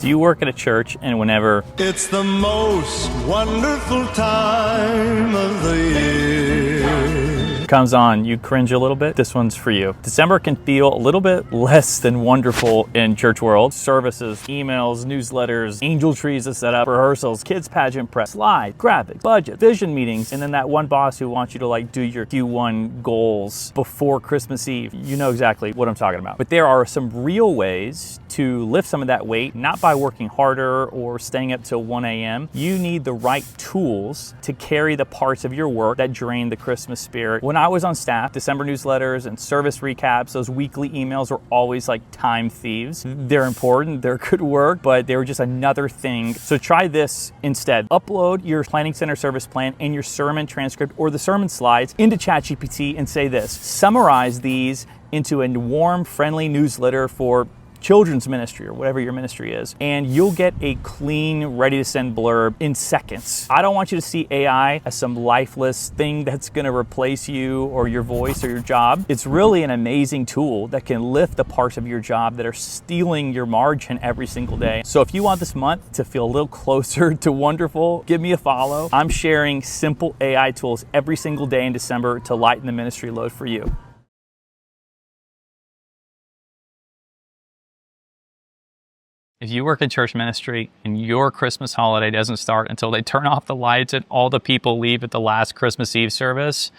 Do you work at a church and whenever It's the most wonderful time of the year. comes on, you cringe a little bit? This one's for you. December can feel a little bit less than wonderful in church world. Services, emails, newsletters, angel trees to set up, rehearsals, kids pageant prep, slide, graphic, budget, vision meetings, and then that one boss who wants you to like do your Q1 goals before Christmas Eve. You know exactly what I'm talking about. But there are some real ways to lift some of that weight, not by working harder or staying up till 1 a.m. You need the right tools to carry the parts of your work that drain the Christmas spirit. When I was on staff, December newsletters and service recaps, those weekly emails were always like time thieves. They're important, they're good work, but they were just another thing. So try this instead. Upload your Planning Center service plan and your sermon transcript or the sermon slides into ChatGPT and say this. Summarize these into a warm, friendly newsletter for children's ministry or whatever your ministry is, and you'll get a clean, ready to send blurb in seconds. I don't want you to see AI as some lifeless thing that's gonna replace you or your voice or your job. It's really an amazing tool that can lift the parts of your job that are stealing your margin every single day. So if you want this month to feel a little closer to wonderful, give me a follow. I'm sharing simple AI tools every single day in December to lighten the ministry load for you. If you work in church ministry and your Christmas holiday doesn't start until they turn off the lights and all the people leave at the last Christmas Eve service,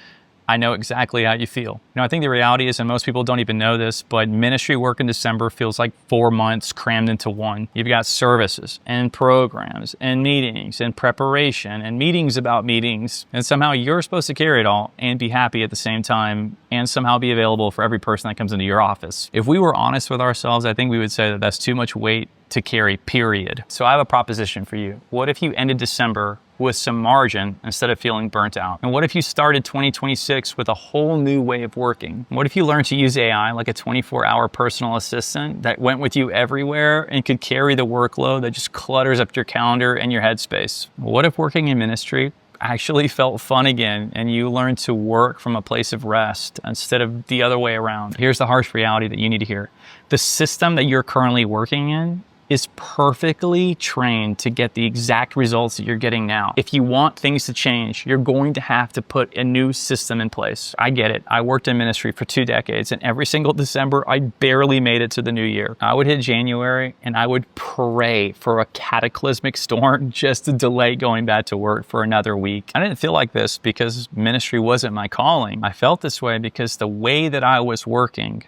I know exactly how you feel. I think the reality is, and most people don't even know this, but ministry work in December feels like 4 months crammed into one. You've got services and programs and meetings and preparation and meetings about meetings, and somehow you're supposed to carry it all and be happy at the same time and somehow be available for every person that comes into your office. If we were honest with ourselves, I think we would say that that's too much weight to carry, period. So I have a proposition for you. What if you ended December with some margin instead of feeling burnt out? And what if you started 2026 with a whole new way of working? What if you learned to use AI like a 24-hour personal assistant that went with you everywhere and could carry the workload that just clutters up your calendar and your headspace? What if working in ministry actually felt fun again and you learned to work from a place of rest instead of the other way around? Here's the harsh reality that you need to hear. The system that you're currently working in is perfectly trained to get the exact results that you're getting now. If you want things to change, you're going to have to put a new system in place. I get it. I worked in ministry for 2 decades, and every single December, I barely made it to the new year. I would hit January, and I would pray for a cataclysmic storm just to delay going back to work for another week. I didn't feel like this because ministry wasn't my calling. I felt this way because the way that I was working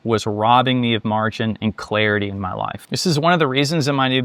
was robbing me of margin and clarity in my life. This is one of the reasons in my new